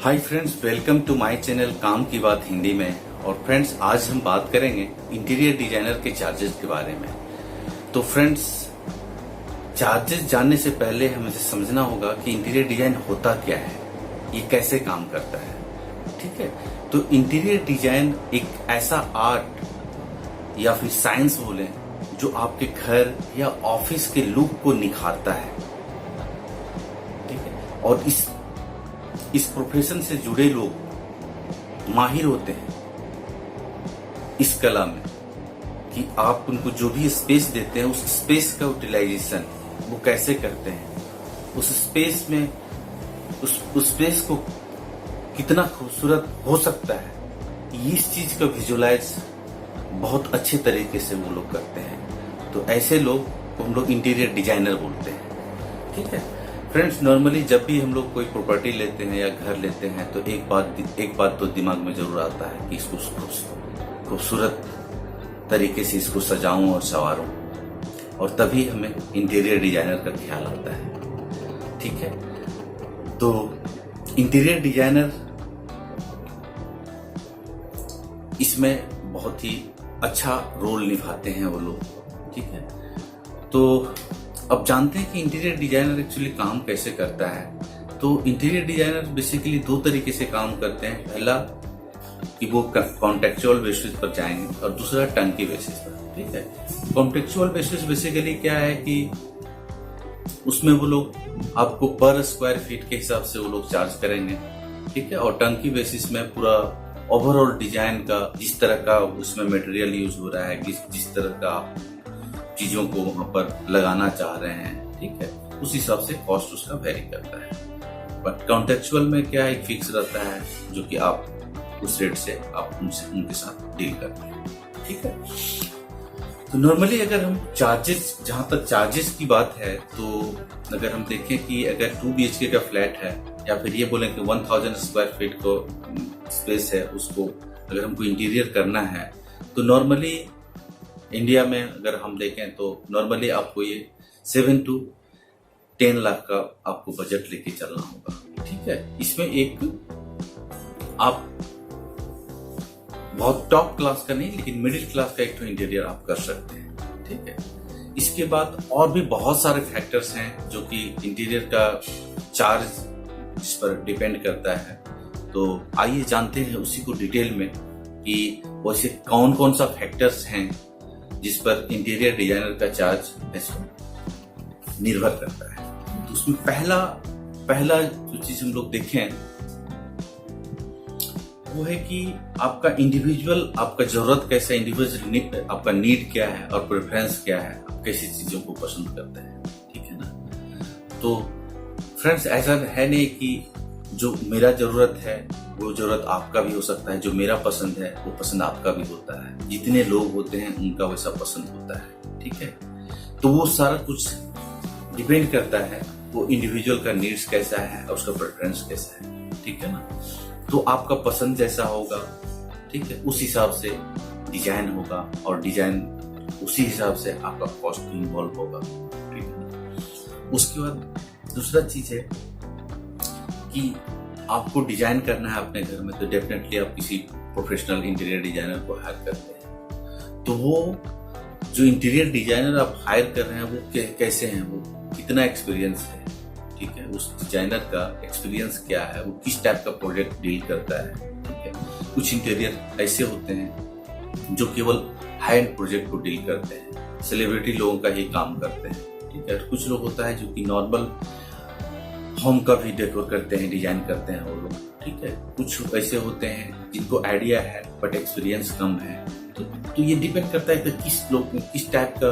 Hi friends, welcome to my channel काम की बात हिंदी में। और फ्रेंड्स, आज हम बात करेंगे इंटीरियर डिजाइनर के चार्जेस के बारे में। तो फ्रेंड्स, चार्जेस जानने से पहले हमें समझना होगा कि इंटीरियर डिजाइन होता क्या है, ये कैसे काम करता है। ठीक है, तो इंटीरियर डिजाइन एक ऐसा आर्ट या फिर साइंस बोले जो आपके घर या ऑफिस के लुक को निखारता है। ठीक है, और इस प्रोफेशन से जुड़े लोग माहिर होते हैं इस कला में कि आप उनको जो भी स्पेस देते हैं उस स्पेस का यूटिलाइजेशन वो कैसे करते हैं, उस स्पेस में उस स्पेस को कितना खूबसूरत हो सकता है, इस चीज का विजुलाइज बहुत अच्छे तरीके से वो लोग करते हैं। तो ऐसे लोग को हम लोग इंटीरियर डिजाइनर बोलते हैं। ठीक है फ्रेंड्स, नॉर्मली जब भी हम लोग कोई प्रॉपर्टी लेते हैं या घर लेते हैं तो एक बात तो दिमाग में जरूर आता है कि इसको खूबसूरत तरीके से इसको सजाऊं और संवारूं, और तभी हमें इंटीरियर डिजाइनर का ख्याल आता है। ठीक है, तो इंटीरियर डिजाइनर इसमें बहुत ही अच्छा रोल निभाते हैं वो लोग। ठीक है, तो अब जानते हैं कि इंटीरियर डिजाइनर एक्चुअली काम कैसे करता है। तो इंटीरियर डिजाइनर बेसिकली दो तरीके से काम करते हैं। पहला कि वो कॉन्टेक्चुअल बेसिस पर जाएंगे और दूसरा टर्नकी बेसिस पर। ठीक है, कॉन्टेक्चुअल बेसिस बेसिकली क्या है कि उसमें वो लोग आपको पर स्क्वायर फीट के हिसाब से वो लोग चार्ज करेंगे। ठीक है, और टर्नकी बेसिस में पूरा ओवरऑल डिजाइन का जिस तरह का उसमें मटेरियल यूज हो रहा है, जिस तरह का चीजों को वहां पर लगाना चाह रहे हैं, ठीक है, उस हिसाब से कॉस्ट उसका वेरी करता है। बट कॉन्टेक्चुअल में क्या एक फिक्स रहता है जो कि आप उस रेट से आप उनके साथ डील करते हैं। ठीक है, तो नॉर्मली अगर हम जहां तक चार्जेस की बात है, तो अगर हम देखें कि अगर 2 BHK का फ्लैट है या फिर ये बोलें कि 1000 स्क्वायर फीट को स्पेस है, उसको अगर हमको इंटीरियर करना है, तो नॉर्मली इंडिया में अगर हम देखें तो नॉर्मली आपको ये 7 to 10 लाख का आपको बजट लेके चलना होगा। ठीक है, इसमें एक आप बहुत टॉप क्लास का नहीं लेकिन मिडिल क्लास का एक तो इंटीरियर आप कर सकते हैं। ठीक है, इसके बाद और भी बहुत सारे फैक्टर्स हैं जो कि इंटीरियर का चार्ज जिस पर डिपेंड करता है। तो आइए जानते हैं उसी को डिटेल में कि वैसे कौन कौन सा फैक्टर्स हैं जिस पर इंटीरियर डिजाइनर का चार्ज निर्भर करता है। तो उसमें पहला जो चीज हम लोग देखें वो है कि आपका इंडिविजुअल, आपका जरूरत कैसा, इंडिविजुअल आपका नीड क्या है और प्रेफरेंस क्या है, आप कैसी चीजों को पसंद करते हैं। ठीक है ना, तो फ्रेंड्स ऐसा है नहीं कि जो मेरा जरूरत है वो जरूरत आपका भी हो सकता है, जो मेरा पसंद है वो पसंद आपका भी होता है, जितने लोग होते हैं उनका वैसा पसंद होता है। ठीक है, तो वो सारा कुछ डिपेंड करता है वो इंडिविजुअल का नीड्स कैसा है और उसका प्रेफरेंस कैसा है। ठीक है ना, तो आपका पसंद जैसा होगा, ठीक है, उस हिसाब से डिजाइन होगा और डिजाइन उसी हिसाब से आपका कॉस्ट भी इन्वॉल्व होगा। ठीक है, उसके बाद दूसरा चीज है कि आपको डिजाइन करना है अपने घर में, तो डेफिनेटली आप किसी प्रोफेशनल इंटीरियर डिजाइनर को हायर करते हैं। तो वो जो इंटीरियर डिजाइनर आप हायर कर रहे हैं वो कैसे हैं, वो कितना एक्सपीरियंस है, ठीक है, उस डिजाइनर का एक्सपीरियंस क्या है, वो किस टाइप का प्रोजेक्ट डील करता है। ठीक है, कुछ इंटीरियर ऐसे होते हैं जो केवल हाई एंड प्रोजेक्ट को डील करते हैं, सेलिब्रिटी लोगों का ही काम करते हैं। ठीक है, कुछ लोग होता है जो कि नॉर्मल होम का भी डेकोर करते हैं, डिजाइन करते हैं वो लोग। ठीक है, कुछ ऐसे होते हैं जिनको आइडिया है बट एक्सपीरियंस कम है। तो ये डिपेंड करता है कि किस टाइप का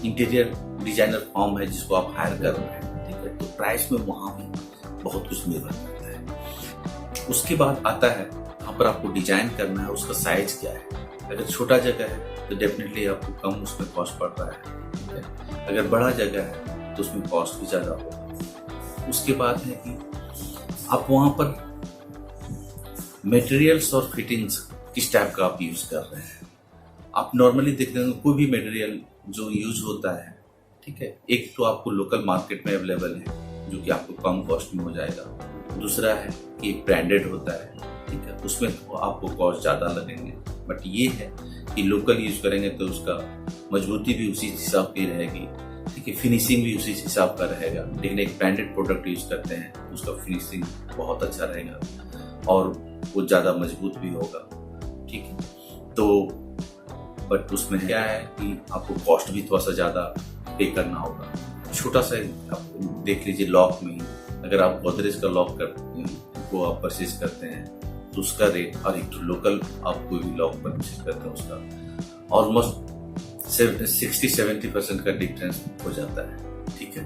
इंटीरियर डिजाइनर फॉर्म है जिसको आप हायर कर रहे हैं। ठीक है, तो प्राइस में वहां भी बहुत कुछ निर्भर करता है। उसके बाद आता है वहां पर आपको डिजाइन करना है, उसका साइज क्या है। अगर छोटा जगह है तो डेफिनेटली आपको कम उसमें कॉस्ट पड़ रहा है। ठीक है, अगर बड़ा जगह है तो उसमें कॉस्ट भी ज्यादा होगा। उसके बाद है कि आप वहां पर मटेरियल्स और फिटिंग्स किस टाइप का आप यूज कर रहे हैं। आप नॉर्मली देखते हैं कोई भी मटेरियल जो यूज होता है, ठीक है, एक तो आपको लोकल मार्केट में अवेलेबल है जो कि आपको कम कॉस्ट में हो जाएगा। दूसरा है कि ब्रांडेड होता है, ठीक है, उसमें तो आपको कॉस्ट ज़्यादा लगेंगे। बट ये है कि लोकल यूज करेंगे तो उसका मजबूती भी उसी हिसाब की रहेगी, ठीक है, फिनिशिंग भी उसी हिसाब का रहेगा। लेकिन एक ब्रांडेड प्रोडक्ट यूज करते हैं तो उसका फिनिशिंग बहुत अच्छा रहेगा और वो ज़्यादा मजबूत भी होगा, ठीक है। तो बट उसमें क्या है कि आपको कॉस्ट भी थोड़ा सा ज़्यादा पे करना होगा। छोटा सा आप देख लीजिए, लॉक में ही अगर आप गोदरेज का लॉक को आप परचेज करते हैं तो उसका रेट, और एक लोकल आप कोई भी लॉक परचेज करते हैं उसका ऑलमोस्ट 60-70% का डिफरेंस हो जाता है, ठीक है।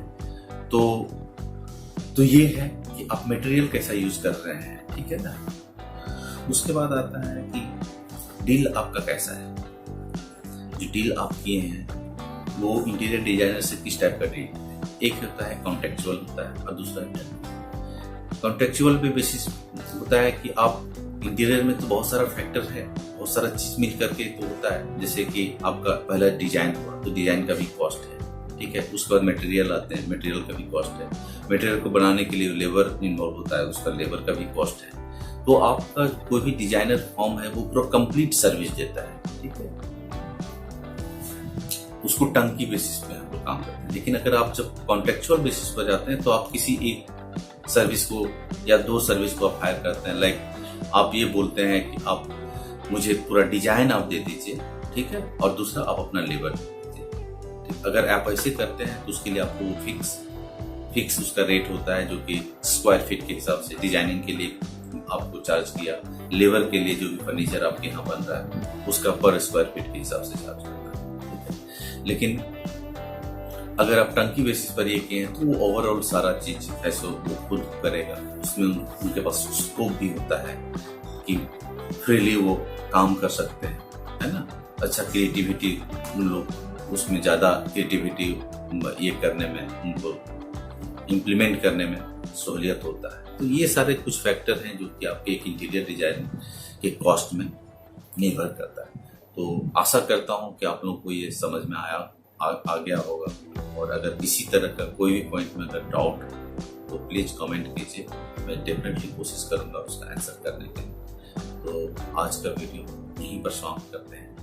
तो ये है कि आप मटेरियल कैसा यूज कर रहे हैं, ठीक है ना। उसके बाद आता है कि डील आपका कैसा है। जो डील आप किए हैं वो इंटीरियर डिजाइनर से किस टाइप का डील है। एक होता है कॉन्टेक्चुअल होता है और दूसरा कॉन्टेक्चुअल पे बेसिस होता है कि आप इंटीरियर में तो बहुत सारा फैक्टर है, बहुत सारा चीज मिल करके तो होता है। जैसे कि आपका पहला डिजाइन हुआ तो डिजाइन का भी कॉस्ट है, ठीक है। उसके बाद मटेरियल आते हैं, मटेरियल का भी कॉस्ट है। मटेरियल को बनाने के लिए लेबर इन्वॉल्व होता है, उसका लेबर का भी कॉस्ट है। तो आपका कोई भी डिजाइनर फॉर्म है वो पूरा कंप्लीट सर्विस देता है, ठीक है। उसको टंकी बेसिस पे हम लोग काम करते हैं। लेकिन अगर आप जब कॉन्ट्रेक्चुअल बेसिस पर जाते हैं तो आप किसी एक सर्विस को या दो सर्विस को आप हायर करते हैं। लाइक आप ये बोलते हैं कि आप मुझे पूरा डिजाइन आप दे दीजिए, ठीक है, और दूसरा आप अपना लेबर दीजिए। अगर आप ऐसे करते हैं तो उसके लिए आपको फिक्स उसका रेट होता है, जो कि स्क्वायर फीट के हिसाब से डिजाइनिंग के लिए आपको चार्ज किया, लेबर के लिए जो भी फर्नीचर आपके यहाँ बन रहा है उसका पर स्क्वायर फीट के हिसाब से चार्ज करता है। लेकिन अगर आप टंकी बेसिस पर ये किए हैं तो वो ओवरऑल सारा चीज ऐसे वो खुद करेगा। उसमें उनके पास स्कोप भी होता है कि फ्रीली वो काम कर सकते हैं, है ना। अच्छा क्रिएटिविटी उन लोग उसमें ज्यादा क्रिएटिविटी ये करने में, उनको इम्प्लीमेंट करने में सहूलियत होता है। तो ये सारे कुछ फैक्टर हैं जो कि आपके एक इंटीरियर डिजाइन के कॉस्ट में निर्भर करता है। तो आशा करता हूँ कि आप लोगों को ये समझ में आ गया होगा। और अगर इसी तरह का कोई भी पॉइंट में अगर डाउट तो प्लीज कमेंट कीजिए, मैं डेफिनेटली कोशिश करूंगा उसका आंसर करने के लिए। तो आज का वीडियो यहीं पर समाप्त करते हैं।